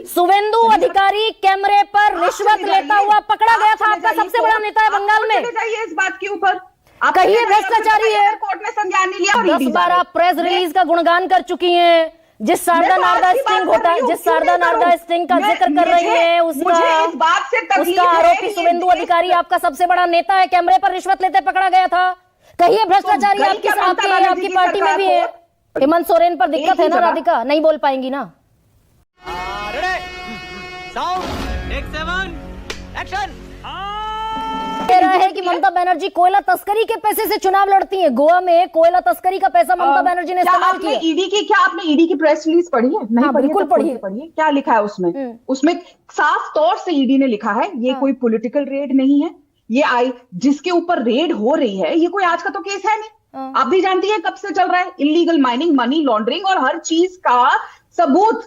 शुवेंदु अधिकारी कैमरे पर रिश्वत लेता हुआ पकड़ा गया था। आपका सबसे बड़ा नेता है बंगाल में। बताइए इस बात के ऊपर कहिए भ्रष्टाचारी है। कोर्ट ने संज्ञान नहीं लिया। 10-12 प्रेस रिलीज का गुणगान कर चुकी हैं। जिस शारदा नारदा स्टिंग का जिक्र कर रही है, उसका आरोपी शुवेंदु अधिकारी आपका सबसे बड़ा नेता है, कैमरे पर रिश्वत लेते पकड़ा गया था। कहिए भ्रष्टाचारी आपकी पार्टी में भी है। हेमंत सोरेन पर दिक्कत है ना राधिका, नहीं बोल पाएंगी ना। कह रहा है कि ममता बनर्जी कोयला तस्करी के पैसे से चुनाव लड़ती है। गोवा में कोयला तस्करी का पैसा ममता बनर्जी ने इस्तेमाल किया। क्या आपने ईडी की प्रेस रिलीज पढ़ी है? नहीं पढ़ी? बिल्कुल पढ़िए। क्या लिखा है उसमें? उसमें साफ तौर से ईडी ने लिखा है ये कोई पॉलिटिकल रेड नहीं है। ये जिसके ऊपर रेड हो रही है ये कोई आज का तो केस है नहीं। आप भी जानती है कब से चल रहा है इलीगल माइनिंग, मनी लॉन्ड्रिंग और हर चीज का सबूत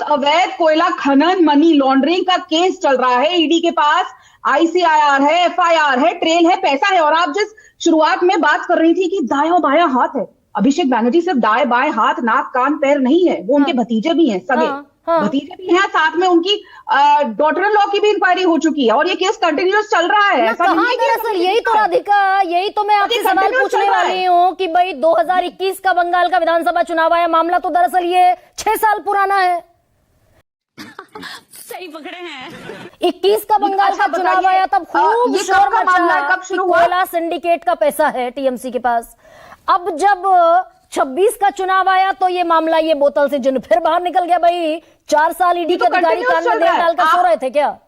अवैध कोयला खनन, मनी लॉन्ड्रिंग का केस चल रहा है ईडी के पास। आईसीआईआर है, एफआईआर है, ट्रेल है, पैसा है। और आप जिस शुरुआत में बात कर रही थी कि दायां बायां हाथ है, अभिषेक बैनर्जी सिर्फ दाएं बाएं हाथ, नाक कान पैर नहीं है, वो उनके भतीजे भी हैं, सगे भतीजे भी हैं। साथ में उनकी डॉटर इन लॉ की भी इंक्वायरी हो चुकी है और ये केस कंटिन्यूअस चल रहा है। दरअसल यही तो राधिका, यही तो मैं आपसे सवाल पूछने वाली हूँ कि भाई 2021 का बंगाल का विधानसभा चुनाव आया, मामला तो दरअसल ये 6 साल पुराना है। सही पकड़े हैं। 21 का बंगाल का चुनाव आया तब खूब शोर मचा कि कोयला सिंडिकेट का पैसा है टीएमसी के पास। अब जब 26 का चुनाव आया तो ये मामला, ये बोतल से जुन फिर बाहर निकल गया। भाई 4 साल ईडी के अधिकारी कान में तेल डालकर सो रहे थे क्या?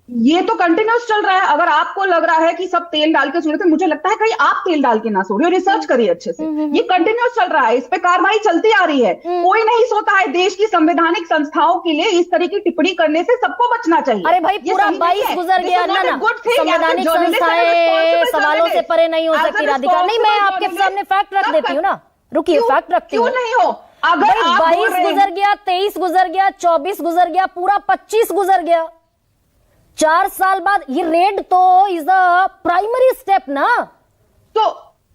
ये तो कंटिन्यूस चल रहा है। अगर आपको लग रहा है कि सब तेल डाल के सो रहे थे, मुझे लगता है कहीं आप तेल डाल के ना सो रहे हो। रिसर्च करिए अच्छे से। ये कंटिन्यूस चल रहा है, इस पे कार्रवाई चलती आ रही है। कोई नहीं सोता है। देश की संवैधानिक संस्थाओं के लिए इस तरह की टिप्पणी करने से सबको बचना चाहिए। अरे भाई पूरा 22 गुजर गया ना। संवैधानिक संस्थाएं सवालों से परे नहीं हो सकती राधिका। नहीं, मैं आपके सामने फैक्ट रख देती हूँ ना। रुकिए, फैक्ट रखती हूँ। क्यों नहीं हो? अगर 22 गुजर गया, 23 गुजर गया, 24 गुजर गया, पूरा 25 गुजर गया। 4 साल बाद ये रेड तो इज अ प्राइमरी स्टेप ना। तो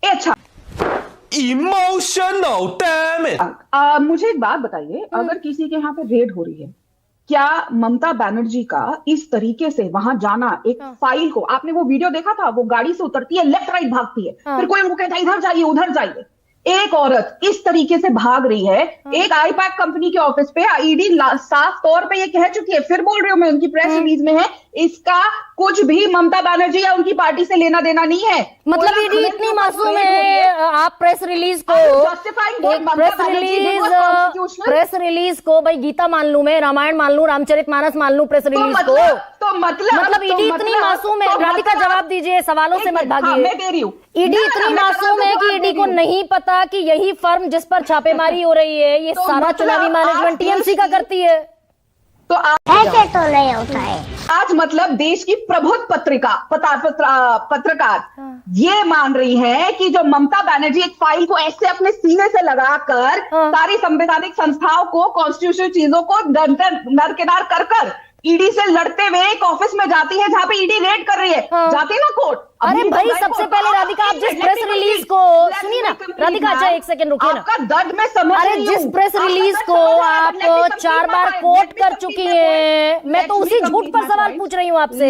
अच्छा, इमोशनल डैमेज। मुझे एक बात बताइए, अगर किसी के यहाँ पे रेड हो रही है, क्या ममता बनर्जी का इस तरीके से वहां जाना, एक फाइल को, आपने वो वीडियो देखा था, वो गाड़ी से उतरती है, लेफ्ट राइट भागती है, फिर कोई उनको कहता है इधर जाइए उधर जाइए। एक औरत इस तरीके से भाग रही है एक आईपैक कंपनी के ऑफिस पे। ईडी साफ तौर पे ये कह चुकी है, फिर बोल रही हूं मैं, उनकी प्रेस रिलीज में है, इसका कुछ भी ममता बनर्जी या उनकी पार्टी से लेना देना नहीं है। मतलब ईडी इतनी मासूम है। आप प्रेस रिलीज को भाई गीता मान लू, मैं रामायण मान लू, रामचरितमानस मान लू, प्रेस रिलीज को तो मतलब ईडी इतनी मासूम है। राधिका जवाब दीजिए, सवालों से मत भागिए। मैं दे रही हूँ। ईडी इतनी मासूम है कि ईडी को नहीं पता कि यही फर्म जिस पर छापेमारी हो रही है, ये सारा चुनावी मैनेजमेंट टीएमसी का करती है। तो ऐसे तो नहीं होता है। आज मतलब देश की प्रबुद्ध पत्रकार ये मान रही है कि जो ममता बनर्जी एक फाइल को ऐसे अपने सीने से लगाकर सारी संवैधानिक संस्थाओं को, कॉन्स्टिट्यूशनल चीजों को दरकिनार कर ईडी से लड़ते हुए एक ऑफिस में जाती है जहां पे ईडी रेड कर रही है, जाती है ना कोर्ट। अरे भाई सबसे पहले राधिका, आप जिस प्रेस रिलीज को सुनिए ना राधिका, अच्छा एक सेकंड रुकिए ना। आपका दर्द में समझ अरे जिस प्रेस रिलीज को आप 4 बार कोट कर चुकी हैं, मैं तो उसी झूठ पर सवाल पूछ रही हूँ आपसे।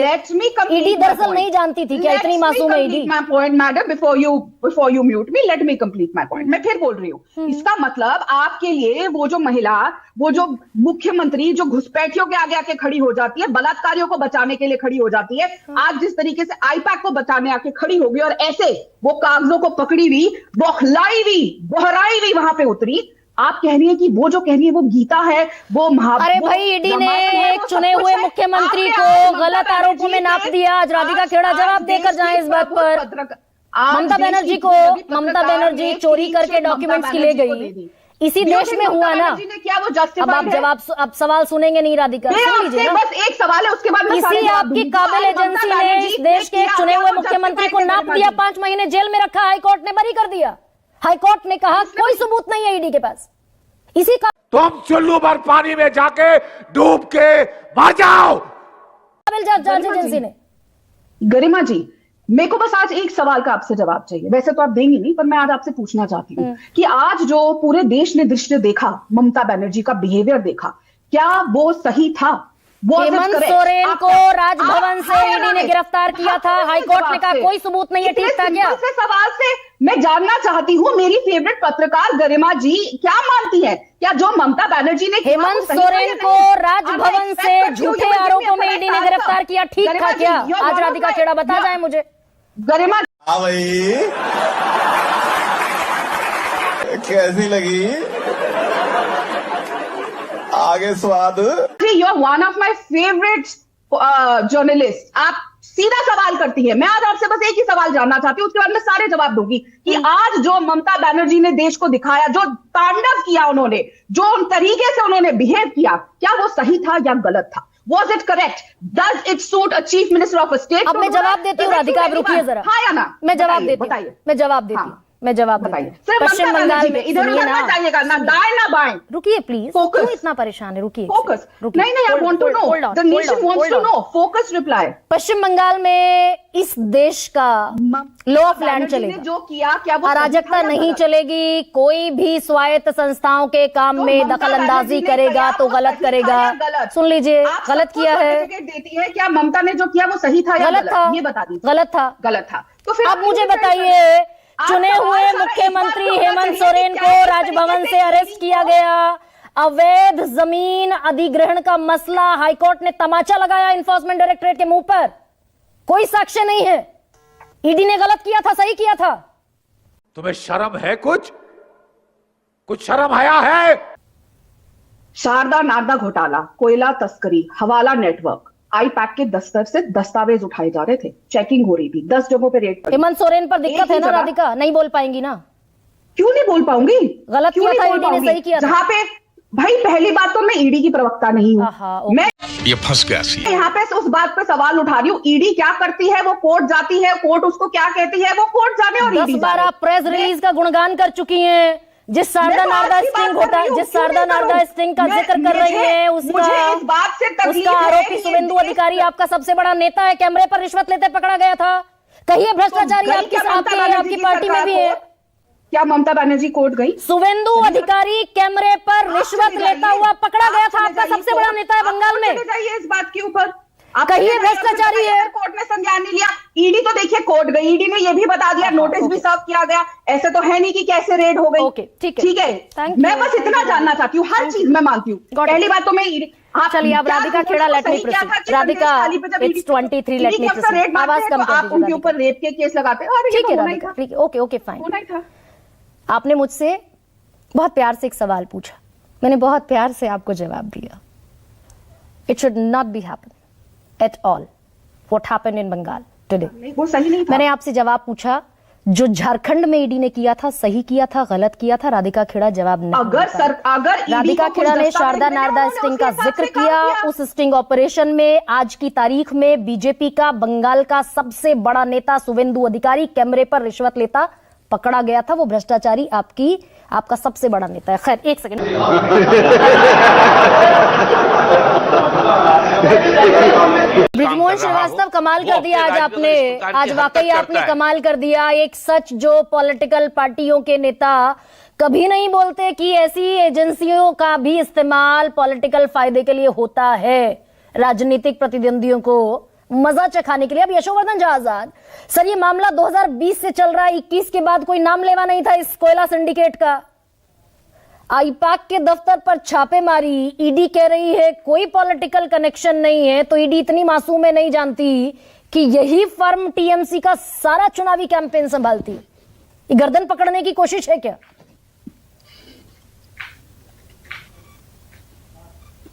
ईडी दरअसल नहीं जानती थी क्या इतनी मासूम है ED? My point madam, before you mute me, let me complete my point. मैं फिर बोल रही हूँ, इसका मतलब आपके लिए वो जो महिला, वो जो मुख्यमंत्री जो घुसपैठियों के आगे आके खड़ी हो जाती है, बलात्कारियों को बचाने के लिए खड़ी हो जाती है, आज जिस तरीके से आईपैक को बचाने आके खड़ी होगी और ऐसे वो कागजों को पकड़ी हुई, बौखलाई हुई, बहराई हुई वहां पे उतरी, आप कह रही है कि वो जो कह रही है वो गीता है, वो अरे भाई ईडी ने एक चुने हुए मुख्यमंत्री को गलत आरोपों में नाप दिया। आज राधिका खेड़ा जवाब देकर जाए इस बात पर। ममता बनर्जी चोरी करके डॉक्यूमेंट्स की ले गई, इसी देश में हुआ ना। क्या वो जस्टिफाइड? अब सवाल सुनेंगे नहीं राधिका, सुन लीजिए ना। बस एक सवाल है, उसके बाद इसी आपकी काबिल एजेंसी ने इस देश के एक चुने हुए मुख्यमंत्री को नाप दिया, 5 महीने जेल में रखा, हाईकोर्ट ने बरी कर दिया। हाईकोर्ट ने कहा कोई सबूत नहीं है ईडी के पास। इसी का तुम चुल्लू भर पानी में जाके डूब के मर जाओ। काबिल जांच एजेंसी ने। गरिमा जी, मेरे को बस आज एक सवाल का आपसे जवाब चाहिए। वैसे तो आप देंगे नहीं, पर मैं आज आपसे पूछना चाहती हूँ कि आज जो पूरे देश ने दृश्य देखा, ममता बनर्जी का बिहेवियर देखा, क्या वो सही था? हेमंत सोरेन को राजभवन से ईडी ने गिरफ्तार किया था, हाईकोर्ट ने कहा कोई सबूत नहीं है, ठीक था क्या? से सवाल से मैं जानना चाहती हूँ, मेरी फेवरेट पत्रकार गरिमा जी क्या मानती है, क्या जो ममता बनर्जी ने हेमंत सोरेन को राजभवन से झूठे आरोपों में ईडी ने गिरफ्तार किया, ठीक था क्या? आज राधिका खेड़ा बता जाए मुझे। गरिमा भाई कैसी लगी आगे स्वाद? You are one of my favourite journalist. आप सीधा सवाल करती है, मैं आज आपसे बस एक ही सवाल जानना चाहती हूँ, उसके बाद मैं सारे जवाब दूंगी कि आज जो ममता बनर्जी ने देश को दिखाया, जो तांडव किया उन्होंने, जो उन तरीके से उन्होंने बिहेव किया, क्या वो सही था या गलत था? Was it correct? Does it suit a chief minister of a state? अब मैं जवाब देती हूँ राधिका, आप रुकिए जरा। हाँ या ना? मैं जवाब देती हूँ, मैं जवाब देती हूँ। पश्चिम बंगाल में इधर उधर ना जाइएगा, ना दाएं ना बाएं। रुकिए प्लीज, क्यों इतना परेशान है? रुकिए, फोकस। नहीं नहीं, I want to know. The nation wants to know. Focus reply. पश्चिम बंगाल में इस देश का लॉ ऑफ लैंड चलेगा, जो किया क्या वो अराजकता नहीं चलेगी। कोई भी स्वायत्त संस्थाओं के काम में दखल अंदाजी करेगा तो गलत करेगा। सुन लीजिए, गलत किया है। देती है क्या ममता ने जो किया वो सही था या गलत था? ये बता दीजिए। गलत था। तो फिर अब मुझे बताइए, चुने हुए मुख्यमंत्री हेमंत सोरेन को राजभवन से अरेस्ट किया गया, अवैध जमीन अधिग्रहण का मसला, हाईकोर्ट ने तमाचा लगाया एनफोर्समेंट डायरेक्टरेट के मुंह पर, कोई साक्ष्य नहीं है। ईडी ने गलत किया था, सही किया था? तुम्हें शर्म है? कुछ शर्म आया है? शारदा नारदा घोटाला, कोयला तस्करी, हवाला नेटवर्क, आई पैक के दस्तर से दस्तावेज उठाए जा रहे थे, चेकिंग हो रही थी, 10 जगहों पे रेड पड़ी। हेमंत सोरेन पर दिक्कत है ना राधिका, नहीं बोल पाएंगी ना? क्यों नहीं बोल पाऊंगी? गलत किया था ईडी ने, सही किया था? जहां पे भाई पहली बात तो मैं ईडी की प्रवक्ता नहीं हूँ, मैं ये फंस गया यहाँ पे उस बात पे सवाल उठा रही हूँ, ईडी क्या करती है, वो कोर्ट जाती है, कोर्ट उसको क्या कहती है, वो कोर्ट जाने और 10-12 प्रेस रिलीज का गुणगान कर चुकी हैं, जिस शारदा नारदा स्टिंग का जिक्र कर रही है, उसका आरोपी शुभेंदु अधिकारी आपका सबसे बड़ा नेता है, कैमरे पर रिश्वत लेते पकड़ा गया था। कहिए भ्रष्टाचारी आपकी पार्टी में भी है क्या? ममता बनर्जी कोर्ट गई? शुभेंदु अधिकारी कैमरे पर रिश्वत लेता हुआ पकड़ा गया था, आपका सबसे बड़ा नेता है बंगाल में। जाइए इस बात के ऊपर, कहिए भ्रष्टाचारी है। कोर्ट ने संज्ञान नहीं लिया, ईडी तो देखिए कोर्ट गई, ईडी ने ये भी बता दिया, नोटिस भी सर्व किया गया, ऐसे तो है नहीं कि कैसे रेड हो गई। ओके, ठीक है। मैं बस इतना जानना चाहती हूँ, हर चीज मैं मानती हूँ। पहली बात तो मैं चलिए, अब Radhika Khera, let me proceed. Radhika, it's 23, let me proceed. आवाज कम कर दीजिए, उनके ऊपर रेप के केस लगाते हैं। ठीक है राधिका, ठीक है, ओके फाइन। आपने मुझसे बहुत प्यार से एक सवाल पूछा, मैंने बहुत प्यार से आपको जवाब दिया। It should not be happen at all what happened in Bengal today. वो सही नहीं था। मैंने आपसे जवाब पूछा, जो झारखंड में ईडी ने किया था, सही किया था, गलत किया था? राधिका खेड़ा जवाब नहीं। अगर राधिका खेड़ा ने शारदा नारदा स्टिंग का जिक्र किया, उस स्टिंग ऑपरेशन में आज की तारीख में बीजेपी का बंगाल का सबसे बड़ा नेता शुभेंदु अधिकारी कैमरे पर रिश्वत लेता पकड़ा गया था। वो भ्रष्टाचारी आपका सबसे बड़ा नेता है। खैर, एक सेकंड, ब्रिजमोहन श्रीवास्तव, कमाल कर दिया आज आपने, आज वाकई आपने कमाल कर दिया। एक सच जो पॉलिटिकल पार्टियों के नेता कभी नहीं बोलते कि ऐसी एजेंसियों का भी इस्तेमाल पॉलिटिकल फायदे के लिए होता है, राजनीतिक प्रतिद्वंदियों को मजा चखाने के लिए। अब यशोवर्धन झा आजाद सर, ये मामला 2020 से चल रहा है, 21 के बाद कोई नाम लेवा नहीं था इस कोयला सिंडिकेट का। आईपैक के दफ्तर पर छापेमारी, ईडी कह रही है कोई पॉलिटिकल कनेक्शन नहीं है, तो ईडी इतनी मासूम है, नहीं जानती कि यही फर्म टीएमसी का सारा चुनावी कैंपेन संभालती। ये गर्दन पकड़ने की कोशिश है क्या?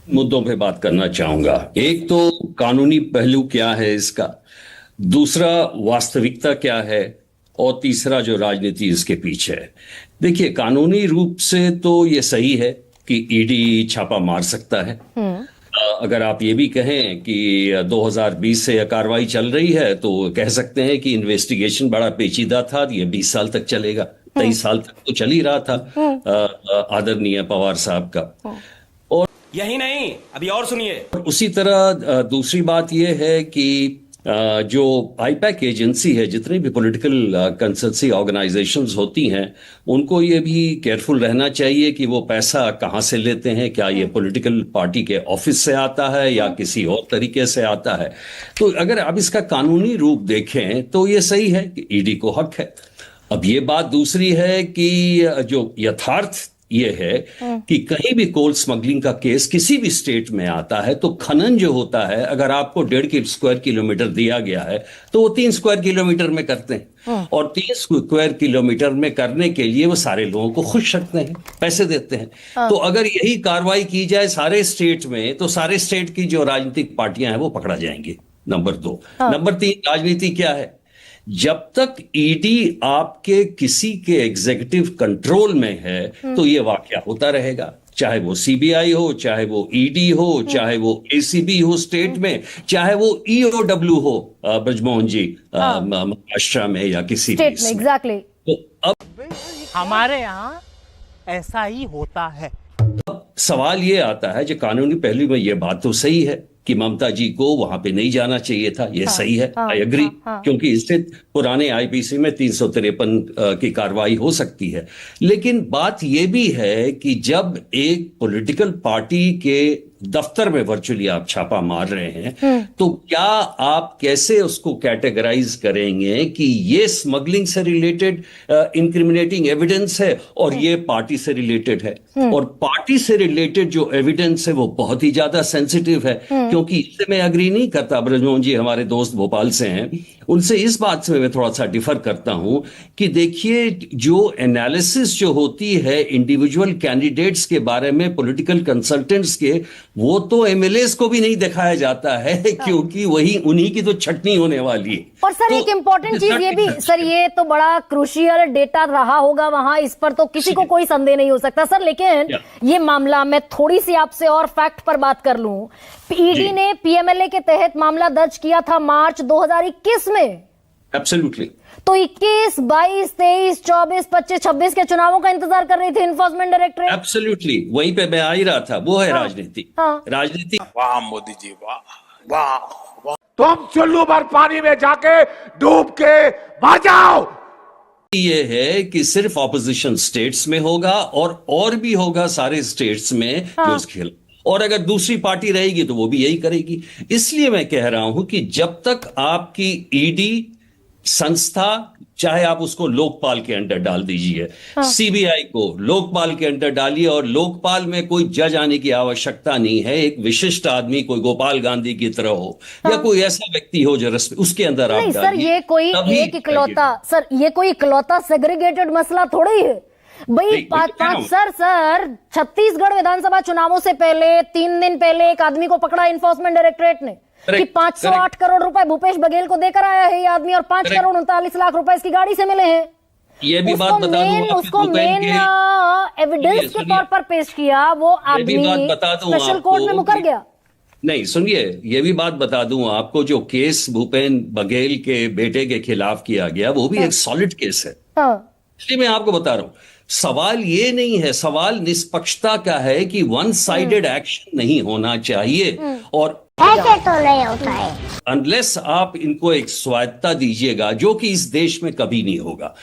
मुद्दों पे बात करना चाहूंगा। एक तो कानूनी पहलू क्या है इसका, दूसरा वास्तविकता क्या है, और तीसरा जो राजनीति इसके पीछे है। देखिए, कानूनी रूप से तो ये सही है कि ईडी छापा मार सकता है। अगर आप ये भी कहें कि 2020 से यह कार्रवाई चल रही है, तो कह सकते हैं कि इन्वेस्टिगेशन बड़ा पेचीदा था, ये 20 साल तक चलेगा, 23 साल तक तो चल ही रहा था आदरणीय पवार साहब का। और यही नहीं, अभी और सुनिए। उसी तरह दूसरी बात यह है कि जो आईपैक एजेंसी है, जितनी भी पॉलिटिकल कंसल्टेंसी ऑर्गेनाइजेशंस होती हैं, उनको ये भी केयरफुल रहना चाहिए कि वो पैसा कहाँ से लेते हैं, क्या ये पॉलिटिकल पार्टी के ऑफिस से आता है या किसी और तरीके से आता है। तो अगर आप इसका कानूनी रूप देखें तो ये सही है कि ईडी को हक है। अब ये बात दूसरी है कि जो यथार्थ ये है कि कहीं भी कोल स्मगलिंग का केस किसी भी स्टेट में आता है तो खनन जो होता है, अगर आपको 1.5 स्क्वायर किलोमीटर दिया गया है तो वो 3 स्क्वायर किलोमीटर में करते हैं, और 3 स्क्वायर किलोमीटर में करने के लिए वो सारे लोगों को खुश रखते हैं, पैसे देते हैं। तो अगर यही कार्रवाई की जाए सारे स्टेट में तो सारे स्टेट की जो राजनीतिक पार्टियां हैं वो पकड़ा जाएंगी। नंबर 2। नंबर 3, राजनीति क्या है? जब तक ईडी आपके किसी के एग्जीक्यूटिव कंट्रोल में है तो ये वाकया होता रहेगा, चाहे वो सीबीआई हो, चाहे वो ईडी हो, चाहे वो एसीबी हो स्टेट में, चाहे वो ईओडब्ल्यू हो ब्रजमोहन जी महाराष्ट्र में या किसी स्टेट में। एग्जैक्टली। तो अब हमारे यहाँ ऐसा ही होता है। सवाल ये आता है, जो कानूनी पहलू में ये बात तो सही है कि ममता जी को वहां पे नहीं जाना चाहिए था, ये सही है, आई एग्री, क्योंकि इससे पुराने आईपीसी में 353 की कार्रवाई हो सकती है। लेकिन बात ये भी है कि जब एक पॉलिटिकल पार्टी के दफ्तर में वर्चुअली आप छापा मार रहे हैं तो क्या आप कैसे उसको कैटेगराइज करेंगे कि ये स्मगलिंग से रिलेटेड इंक्रिमिनेटिंग एविडेंस है और ये पार्टी से रिलेटेड है? और पार्टी से रिलेटेड जो एविडेंस है वो बहुत ही ज्यादा सेंसिटिव है, क्योंकि इससे मैं अग्री नहीं करता। ब्रजमोहन जी हमारे दोस्त भोपाल से हैं, उनसे इस बात से मैं थोड़ा सा डिफर करता हूं कि देखिए, जो एनालिसिस जो होती है इंडिविजुअल कैंडिडेट्स के बारे में पॉलिटिकल कंसल्टेंट्स के, वो तो एमएलएस को भी नहीं दिखाया जाता है, क्योंकि वही उन्हीं की तो छटनी होने वाली है। और सर एक इंपॉर्टेंट चीज ये भी, सर ये तो बड़ा क्रूशियल डेटा रहा होगा वहां, इस पर तो किसी को कोई संदेह नहीं हो सकता सर। लेकिन ये मामला, मैं थोड़ी सी आपसे और फैक्ट पर बात कर लूं, ईडी ने पीएमएलए के तहत मामला दर्ज किया था मार्च 2021 में। एब्सोल्युटली। तो 21, 22, 23, 24, 25, 26 के चुनावों का इंतजार कर रही थी इन्फोर्समेंट डायरेक्टरेट। एब्सोल्युटली, वहीं पे मैं आ ही रहा था। वो है राजनीति। राजनीति। वाह मोदी जी, वाह वाह। तुम चुल्लू भर पानी में जाके डूब के मर जाओ। ये है कि सिर्फ ऑपोजिशन स्टेट्स में होगा और भी होगा सारे स्टेट्स में जो उस खेल, और अगर दूसरी पार्टी रहेगी तो वो भी यही करेगी। इसलिए मैं कह रहा हूं कि जब तक आपकी ईडी संस्था, चाहे आप उसको लोकपाल के अंडर डाल दीजिए, सीबीआई को लोकपाल के अंडर डालिए, और लोकपाल में कोई जज आने की आवश्यकता नहीं है, एक विशिष्ट आदमी कोई गोपाल गांधी की तरह हो या कोई ऐसा व्यक्ति हो जो उसके अंदर आप डालिए। सर ये कोई एक इकलौता, सर ये कोई इकलौता सेग्रीगेटेड मसला थोड़ी है भाई। पांच सर छत्तीसगढ़ विधानसभा चुनावों से पहले 3 दिन पहले एक आदमी को पकड़ा इन्फोर्समेंट डायरेक्टरेट ने कि 508 करोड़ रुपए भूपेश बघेल को देकर आया है ये आदमी, और 5 करोड़ 39 लाख रुपए इसकी गाड़ी से मिले हैं। ये भी बात बता दूं, उसको मेन एविडेंस के तौर पर पेश किया, वो आदमी स्पेशल कोर्ट में मुकर गया। नहीं सुनिए, ये भी बात बता दूं आपको, जो केस भूपेन बघेल के बेटे के खिलाफ किया गया वो भी एक सॉलिड केस है। इसलिए मैं आपको बता रहा हूं, सवाल ये नहीं है, सवाल निष्पक्षता का है कि वन साइडेड एक्शन नहीं होना चाहिए, और ऐसे तो नहीं होता है। अनलेस आप इनको एक स्वायत्ता दीजिएगा, जो कि इस देश में कभी नहीं होगा।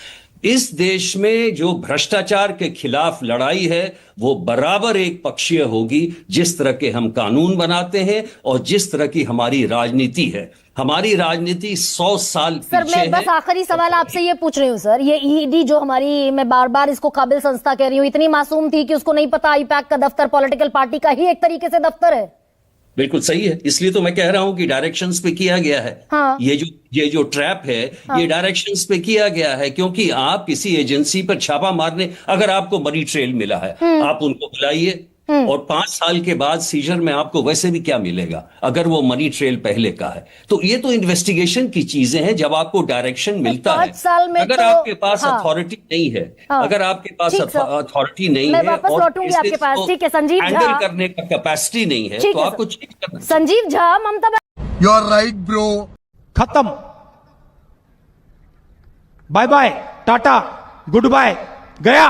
इस देश में जो भ्रष्टाचार के खिलाफ लड़ाई है वो बराबर एक पक्षीय होगी, जिस तरह के हम कानून बनाते हैं और जिस तरह की हमारी राजनीति है। हमारी राजनीति 100 साल सर पीछे मैं बस आखिरी सवाल आपसे ये पूछ रही हूँ सर, ये ईडी जो हमारी, मैं बार बार इसको काबिल संस्था कह रही हूँ, इतनी मासूम थी कि उसको नहीं पता आईपैक का दफ्तर पॉलिटिकल पार्टी का ही एक तरीके से दफ्तर है। बिल्कुल सही है, इसलिए तो मैं कह रहा हूं कि डायरेक्शंस पे किया गया है। ये जो ट्रैप है ये डायरेक्शंस पे किया गया है, क्योंकि आप किसी एजेंसी पर छापा मारने, अगर आपको मनी ट्रेल मिला है आप उनको बुलाइए, और 5 साल के बाद सीजर में आपको वैसे भी क्या मिलेगा अगर वो मनी ट्रेल पहले का है। तो ये तो इन्वेस्टिगेशन की चीजें हैं। जब आपको डायरेक्शन मिलता है, अगर आपके पास अथॉरिटी नहीं है, अगर आपके पास अथॉरिटी नहीं है और आपके पास, ठीक है संजीव झा, हैंडल करने का कैपेसिटी नहीं है, तो आपको चेंज करना। Sanjeev Jha, Mamata, you are right bro. खत्म, bye bye, tata, goodbye, गया।